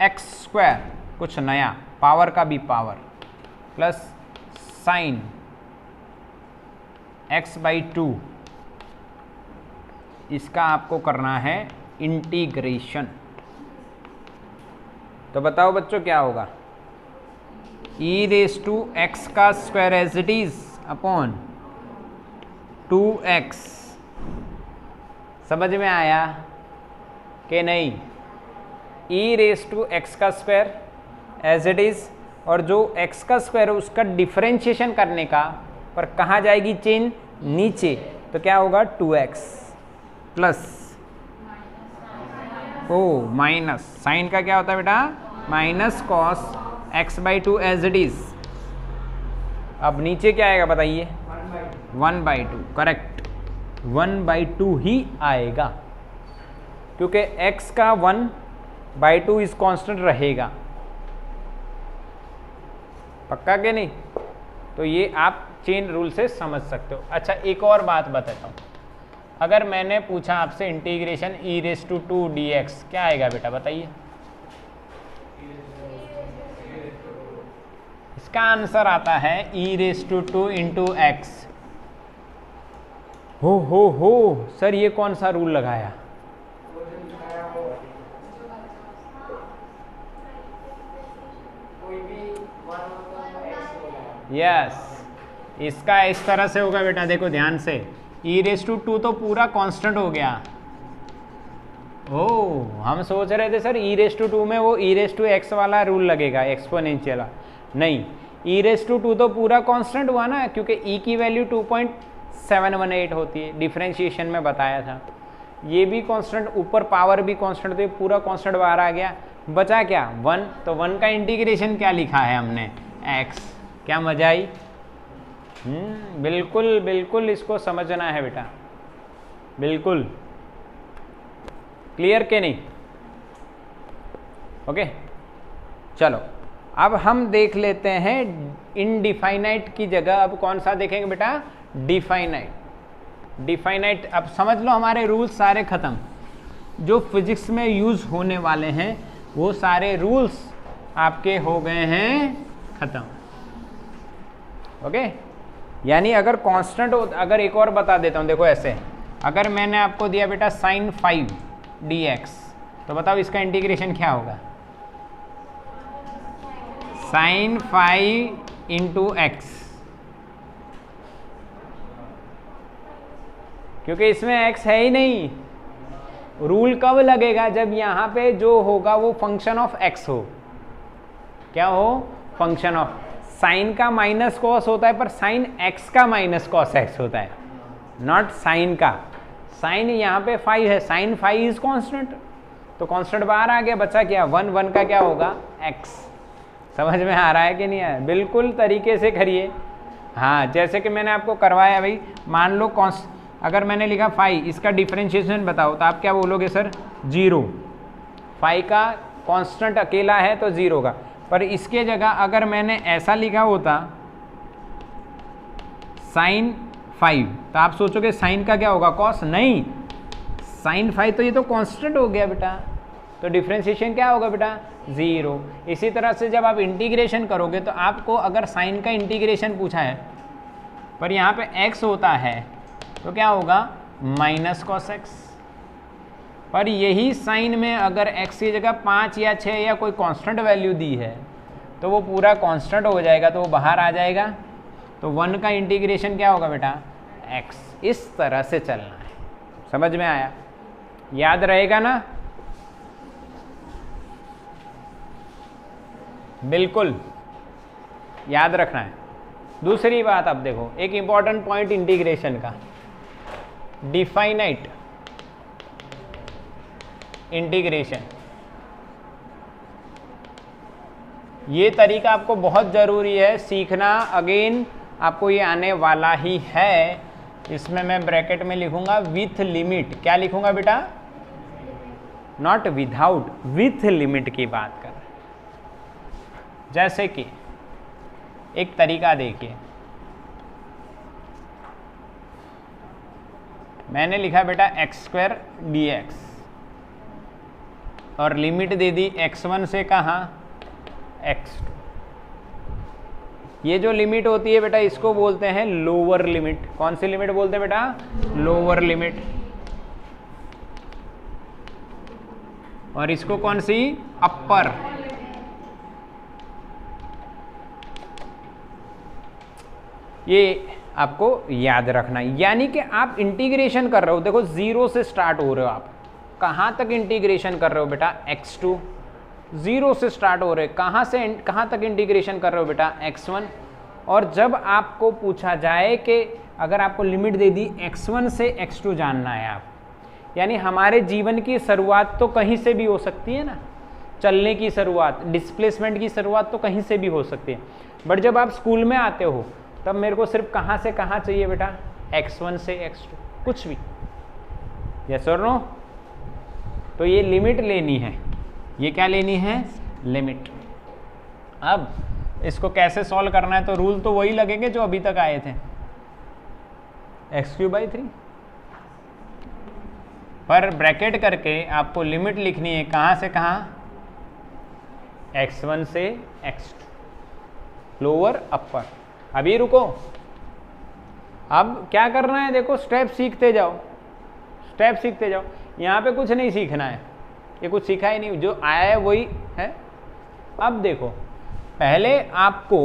x², कुछ नया, पावर का भी पावर, प्लस साइन x/2, इसका आपको करना है इंटीग्रेशन। तो बताओ बच्चों क्या होगा, e⁵x² as it is upon 2x। समझ में आया कि नहीं? e⁵x² एज इट इज, और जो x² है उसका डिफरेंशिएशन करने का, पर कहाँ जाएगी चेन, नीचे, तो क्या होगा 2x प्लस माइनस साइन का क्या होता है बेटा, minus cos x/2 as it is. अब नीचे क्या आएगा बताइए, 1/2, करेक्ट, 1/2 ही आएगा, क्योंकि x का 1/2 इज कांस्टेंट रहेगा। पक्का के नहीं? तो ये आप चेन रूल से समझ सकते हो। अच्छा एक और बात बताता हूँ, अगर मैंने पूछा आपसे इंटीग्रेशन e⁵2dx, क्या आएगा बेटा बताइए? इसका आंसर आता है e⁵2 इंटू x। हो सर ये कौन सा रूल लगाया? यस, इसका इस तरह से होगा बेटा, देखो ध्यान से, e⁵2 तो पूरा कांस्टेंट हो गया। हम सोच रहे थे सर e⁵2 में वो e⁵x वाला रूल लगेगा, एक्सपोनेंशियल। नहीं, e⁵2 तो पूरा कांस्टेंट हुआ ना, क्योंकि e की वैल्यू 2.718 होती है, डिफरेंशिएशन में बताया था। ये भी कांस्टेंट, ऊपर पावर भी कांस्टेंट, तो ये पूरा कांस्टेंट बाहर आ गया, बचा क्या 1। तो 1 का इंटीग्रेशन क्या लिखा है हमने x। क्या मजा आई? बिल्कुल बिल्कुल इसको समझना है बेटा, बिल्कुल क्लियर के नहीं? ओके चलो अब हम देख लेते हैं इनडिफाइनाइट की जगह अब कौन सा देखेंगे बेटा? डिफाइनाइट। डिफाइनाइट अब समझ लो हमारे रूल्स सारे खत्म, जो फिजिक्स में यूज होने वाले हैं वो सारे रूल्स आपके हो गए हैं खत्म। ओके यानी अगर कांस्टेंट, अगर एक और बता देता हूं, देखो ऐसे अगर मैंने आपको दिया बेटा sin 5 dx, तो बताओ इसका इंटीग्रेशन क्या होगा? sin 5 इंटू एक्स, क्योंकि इसमें x है ही नहीं। रूल कब लगेगा? जब यहाँ पे जो होगा वो फंक्शन ऑफ x हो। क्या हो? Function of. साइन का माइनस कॉस होता है, पर साइन x का माइनस कॉस x होता है, नॉट साइन का। साइन यहाँ पे 5 है, साइन 5 इज कांस्टेंट, तो कांस्टेंट बाहर आ गया, बचा क्या 1। 1 का क्या होगा? x। समझ में आ रहा है कि नहीं आया? बिल्कुल तरीके से करिए। हाँ जैसे कि मैंने आपको करवाया भाई, मान लो अगर मैंने लिखा 5, इसका डिफरेंशिएशन बताओ, तो आप क्या बोलोगे सर? 0। 5 का कांस्टेंट अकेला है तो 0 का, पर इसके जगह अगर मैंने ऐसा लिखा होता sin 5, तो आप सोचोगे साइन का क्या होगा? कॉस। नहीं, sin 5 तो ये तो कांस्टेंट हो गया बेटा, तो डिफरेंशिएशन क्या होगा बेटा? 0। इसी तरह से जब आप इंटीग्रेशन करोगे तो आपको अगर साइन का इंटीग्रेशन पूछा है पर यहाँ पे x होता है तो क्या होगा? Minus cos x। पर यही साइन में अगर x की जगह 5 या 6 या कोई कांस्टेंट वैल्यू दी है तो वो पूरा कांस्टेंट हो जाएगा, तो वो बाहर आ जाएगा, तो 1 का इंटीग्रेशन क्या होगा बेटा? x। इस तरह से चलना है। समझ में आया? याद रहेगा ना? बिल्कुल याद रखना है। दूसरी बात अब देखो, एक इंपॉर्टेंट पॉइंट इंटीग्रेशन का, डिफाइनाइट इंटीग्रेशन। ये तरीका आपको बहुत ज़रूरी है सीखना। अगेन आपको ये आने वाला ही है। इसमें मैं ब्रैकेट में लिखूंगा विथ लिमिट। क्या लिखूंगा बेटा? नॉट विदाउट, विथ लिमिट की बात कर। जैसे कि एक तरीका देखिए, मैंने लिखा बेटा x² dx और लिमिट दे दी x1 से कहाँ? x2। ये जो लिमिट होती है बेटा इसको बोलते हैं लोअर लिमिट। कौन सी लिमिट बोलते हैं बेटा? Lower limit. और इसको कौन सी? अपर। ये आपको याद रखना। यानी कि आप इंटीग्रेशन कर रहे हो, देखो 0 से स्टार्ट हो रहे हो। आप कहाँ तक इंटीग्रेशन कर रहे हो बेटा? x2। 0 से स्टार्ट हो रहे, कहाँ से कहाँ तक इंटीग्रेशन कर रहे हो बेटा? x1। और जब आपको पूछा जाए कि अगर आपको लिमिट दे दी x1 से x2 जानना है आप, यानी हमारे जीवन की शुरुआत तो कहीं से भी हो सकती है ना। चलने की शुरुआत, डिस्प्लेसमेंट की शुरुआत तो कहीं से भी हो सकती है। बट जब आप स्कूल में आते हो तब मेरे को सिर्फ कहाँ से कहाँ चाहिए बेटा? x1 से x2, कुछ भी। यस और नो? तो ये लिमिट लेनी है। ये क्या लेनी है? लिमिट। अब इसको कैसे सॉल्व करना है? तो रूल तो वही लगेंगे जो अभी तक आए थे, x³/3। पर ब्रैकेट करके आपको लिमिट लिखनी है कहाँ से कहाँ? x1 से x2, लोअर अपर। अभी रुको, अब क्या करना है? देखो स्टेप सीखते जाओ, स्टेप सीखते जाओ। यहाँ पे कुछ नहीं सीखना है, ये कुछ सीखा ही नहीं, जो आया है वही है। अब देखो, पहले आपको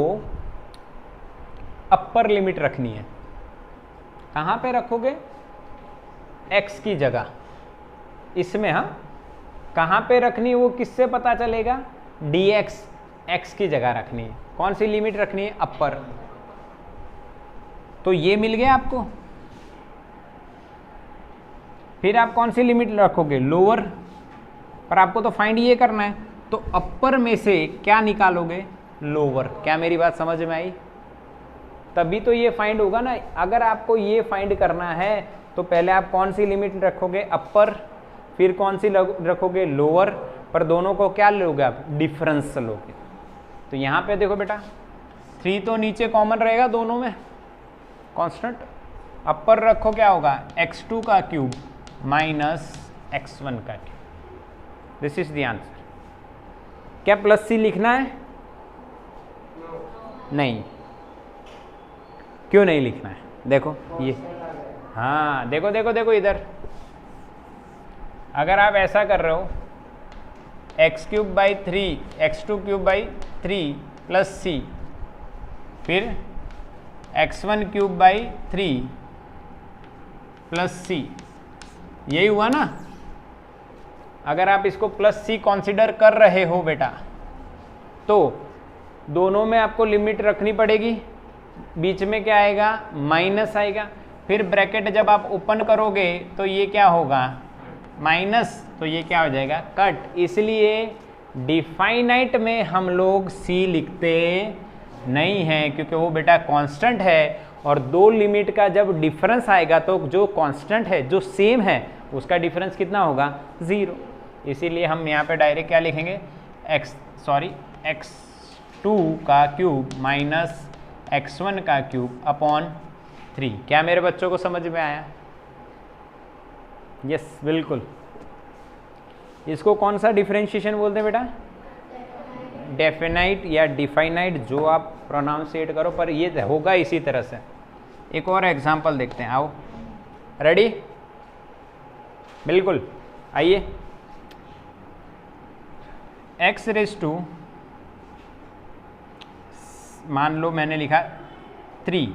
अपर लिमिट रखनी है। कहाँ पे रखोगे? x की जगह इसमें। हाँ, कहाँ पे रखनी है वो किससे पता चलेगा? dx, x की जगह रखनी है। कौन सी लिमिट रखनी है? अपर। तो ये मिल गया आपको। फिर आप कौन सी लिमिट रखोगे, लोअर, पर आपको तो फाइंड ये करना है, तो अपर में से क्या निकालोगे, लोअर। क्या मेरी बात समझ में आई? तभी तो ये फाइंड होगा ना। अगर आपको ये फाइंड करना है तो पहले आप कौन सी लिमिट रखोगे, अपर, फिर कौन सी रखोगे, लोअर, पर दोनों को क्या लोगे आप, डिफरेंस लोगे। तो यहाँ पे देखो बेटा 3 तो नीचे कॉमन रहेगा दोनों में, कांस्टेंट। अपर रखो क्या होगा, x2 का क्यूब माइनस x1 का cube. This is the answer. क्या प्लस सी लिखना है? नहीं। क्यों नहीं लिखना है? देखो ये, हाँ देखो देखो देखो इधर, अगर आप ऐसा कर रहे हो x³/3 x2³/3 प्लस सी, फिर x1³/3 प्लस सी, यही हुआ ना। अगर आप इसको प्लस सी कंसीडर कर रहे हो बेटा, तो दोनों में आपको लिमिट रखनी पड़ेगी। बीच में क्या आएगा, माइनस आएगा। फिर ब्रैकेट जब आप ओपन करोगे तो ये क्या होगा, माइनस, तो ये क्या हो जाएगा, कट। इसलिए डिफाइनाइट में हम लोग सी लिखते नहीं हैं, क्योंकि वो बेटा कांस्टेंट है, और दो लिमिट का जब डिफरेंस आएगा तो जो कांस्टेंट है, जो सेम है, उसका डिफरेंस कितना होगा, 0। इसीलिए हम यहाँ पे डायरेक्ट क्या लिखेंगे, x2 का क्यूब माइनस x1 का क्यूब अपॉन 3। क्या मेरे बच्चों को समझ में आया? यस बिल्कुल। इसको कौन सा डिफरेंशिएशन बोलते हैं बेटा, डेफिनाइट या डिफाइनाइट, जो आप प्रोनाउंसिएट करो, पर ये होगा इसी तरह से। एक और एग्जांपल देखते हैं, आओ, रेडी, बिल्कुल, आइए। x⁻, मान लो मैंने लिखा 3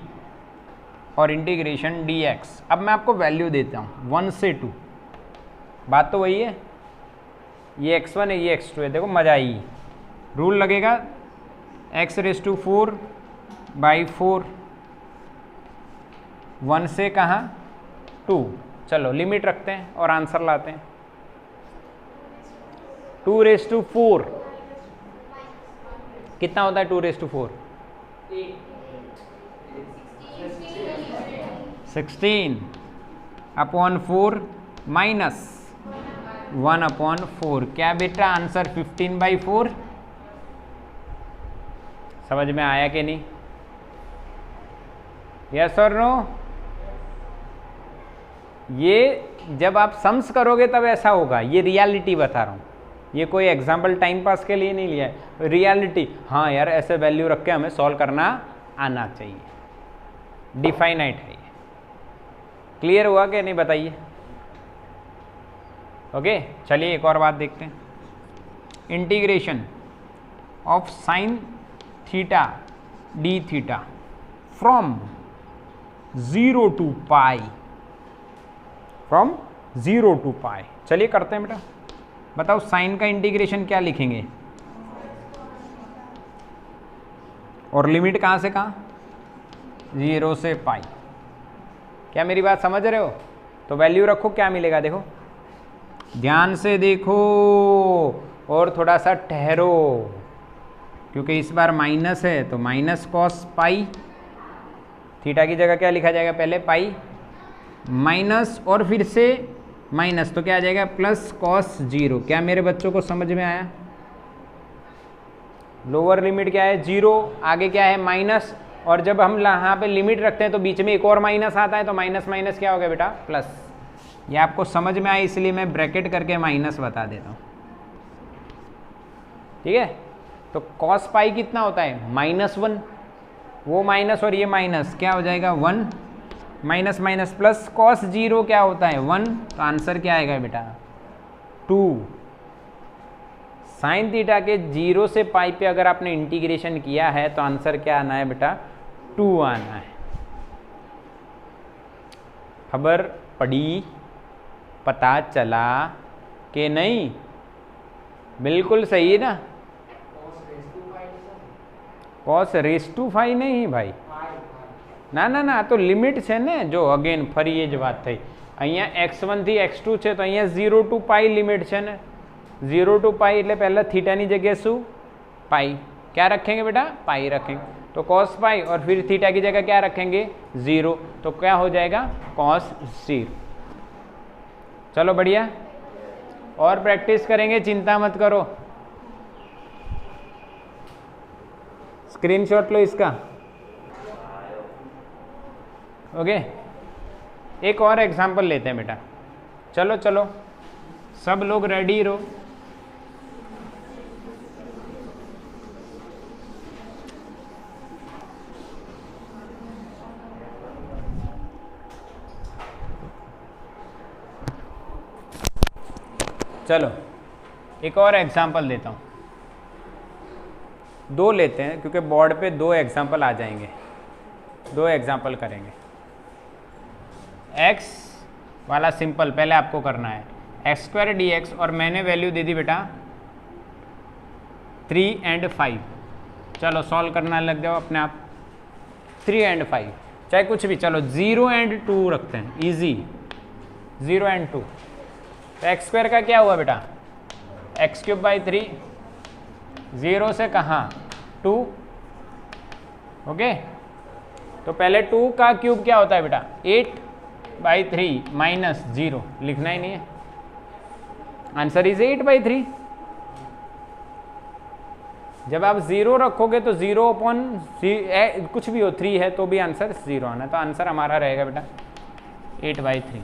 और इंटीग्रेशन dx। अब मैं आपको वैल्यू देता हूँ 1 से 2, बात तो वही है, ये x1 है ये x2 है। देखो मजा आई, रूल लगेगा x⁴/4, 1 से कहाँ 2। चलो लिमिट रखते हैं और आंसर लाते हैं। 2⁴ कितना होता है, 2⁴? 16 अपॉन 4 माइनस 1/4। क्या बेटा आंसर 15/4? समझ में आया कि नहीं? यस और नो? ये जब आप सम्स करोगे तब ऐसा होगा, ये रियलिटी बता रहा हूँ, ये कोई एग्जाम्पल टाइम पास के लिए नहीं लिया है, रियलिटी। हाँ यार, ऐसे वैल्यू रख के हमें सॉल्व करना आना चाहिए। डिफाइनाइट है ये। क्लियर हुआ कि नहीं, बताइए। ओके, चलिए एक और बात देखते हैं। Integration of sine theta D theta from 0 to pi, from 0 to पाई। चलिए करते हैं बेटा। बताओ साइन का इंटीग्रेशन क्या लिखेंगे, और लिमिट कहाँ से कहाँ, 0 से पाई। क्या मेरी बात समझ रहे हो? तो वैल्यू रखो, क्या मिलेगा देखो, ध्यान से देखो और थोड़ा सा ठहरो, क्योंकि इस बार माइनस है तो माइनस कॉस पाई, थीटा की जगह क्या लिखा जाएगा, पहले पाई माइनस और फिर से माइनस, तो क्या आ जाएगा, प्लस कॉस 0। क्या मेरे बच्चों को समझ में आया? लोअर लिमिट क्या है, 0, आगे क्या है, माइनस, और जब हम यहाँ पे लिमिट रखते हैं तो बीच में एक और माइनस आता है, तो माइनस माइनस क्या हो गया बेटा, प्लस। ये आपको समझ में आया, इसलिए मैं ब्रैकेट करके माइनस बता देता हूँ, ठीक है। तो कॉस पाई कितना होता है, -1, वो माइनस और ये माइनस क्या हो जाएगा, 1 माइनस माइनस प्लस, कॉस 0 क्या होता है, 1, तो आंसर क्या आएगा बेटा, 2। साइन थीटा के 0 से पाई पे अगर आपने इंटीग्रेशन किया है तो आंसर क्या आना है बेटा, 2 आना है। खबर पड़ी, पता चला कि नहीं? बिल्कुल सही है ना। कॉस रेस टू 5 नहीं भाई, ना ना ना, तो लिमिट છે ને, જો अगेन ફરી એ જ વાત થઈ। અહીંયા x1 થી x2 છે તો અહીંયા 0 to પાઈ લિમિટ છે ને, 0 to પાઈ એટલે પહેલા થीटाની जगह શું पाई, क्या रखेंगे बेटा पाई रखेंगे, तो cos पाई और फिर थीटा की जगह क्या रखेंगे 0, तो क्या हो जाएगा cos 0। चलो बढ़िया, और प्रैक्टिस करेंगे, चिंता मत करो। स्क्रीनशॉट लो इसका। ओके, एक और एग्जाम्पल लेते हैं बेटा। चलो चलो सब लोग रेडी रहो। चलो एक और एग्जाम्पल देता हूँ, दो लेते हैं क्योंकि बोर्ड पे दो एग्जाम्पल आ जाएंगे, दो एग्जाम्पल करेंगे। x वाला सिंपल पहले आपको करना है, x² dx, और मैंने वैल्यू दे दी बेटा 3 and 5। चलो सॉल्व करना लग जाओ अपने आप। 3 and 5 चाहे कुछ भी, चलो 0 and 2 रखते हैं, इजी 0 and 2। तो x² का क्या हुआ बेटा x³/3, 0 से कहाँ 2। ओके, तो पहले 2 का क्यूब क्या होता है बेटा 8/3 माइनस 0, लिखना ही नहीं है, आंसर इज 8/3। जब आप 0 रखोगे तो 0 अपॉन कुछ भी हो 3 है तो भी आंसर 0 आना, तो आंसर हमारा रहेगा बेटा 8/3।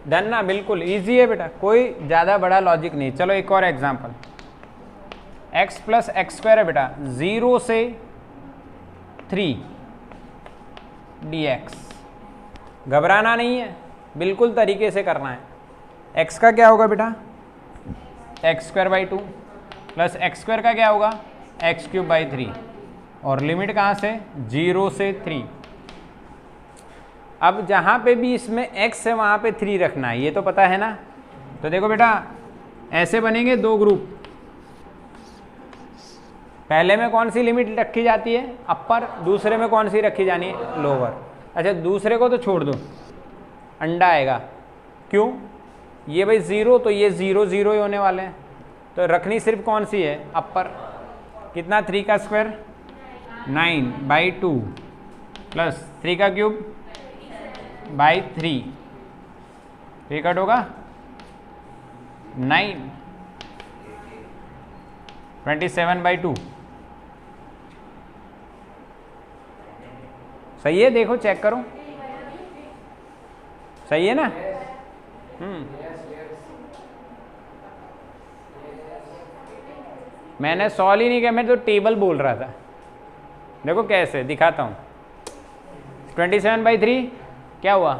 डन ना, बिल्कुल इजी है बेटा, कोई ज़्यादा बड़ा लॉजिक नहीं। चलो एक और एग्जांपल, x + x² है बेटा 0 से 3 dx। घबराना नहीं है, बिल्कुल तरीके से करना है। x का क्या होगा बेटा x²/2 प्लस x² का क्या होगा x³/3, और लिमिट कहाँ से 0 से 3। अब जहाँ पे भी इसमें x है वहाँ पे 3 रखना है, ये तो पता है ना। तो देखो बेटा ऐसे बनेंगे दो ग्रुप, पहले में कौन सी लिमिट रखी जाती है अपर, दूसरे में कौन सी रखी जानी है लोअर। अच्छा दूसरे को तो छोड़ दो, अंडा आएगा, क्यों, ये भाई 0 तो ये 0 0 ही होने वाले हैं, तो रखनी सिर्फ कौन सी है अपर। कितना 3 का स्क्वायर 9/2 प्लस 3 का क्यूब /3, ये कट होगा 9 27/2। सही है, देखो चेक करो, सही है ना। मैंने सॉल्व ही नहीं किया, मैं तो टेबल बोल रहा था। देखो कैसे दिखाता हूँ, 27/3 क्या हुआ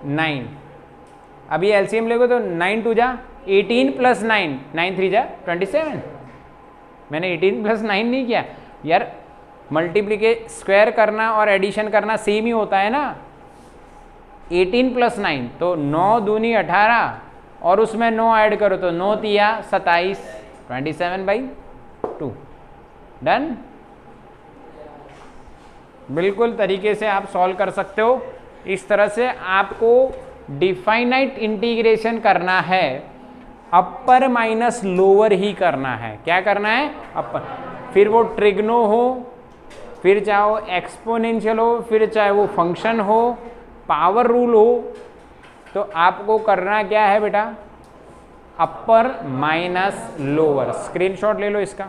9। अभी एलसीएम लेगो तो 9 2 जा 18 + 9, 9 3 जा 27। मैंने 18 + 9 नहीं किया यार, स्क्वायर करना और एडिशन करना सेम ही होता है ना। 18 + 9 तो 9 दूनी 18, और उसमें 9 ऐड करो तो 9 तिया 27, 27/2। डन, बिल्कुल तरीके से आप सॉल्व कर सकते हो। इस तरह से आपको डिफाइनाइट इंटीग्रेशन करना है, अपर माइनस लोअर ही करना है। क्या करना है अपर, फिर वो ट्रिग्नो हो, फिर चाहे वो एक्सपोनेंशियल हो, फिर चाहे वो फंक्शन हो, पावर रूल हो, तो आपको करना क्या है बेटा अपर माइनस लोअर। स्क्रीनशॉट ले लो इसका।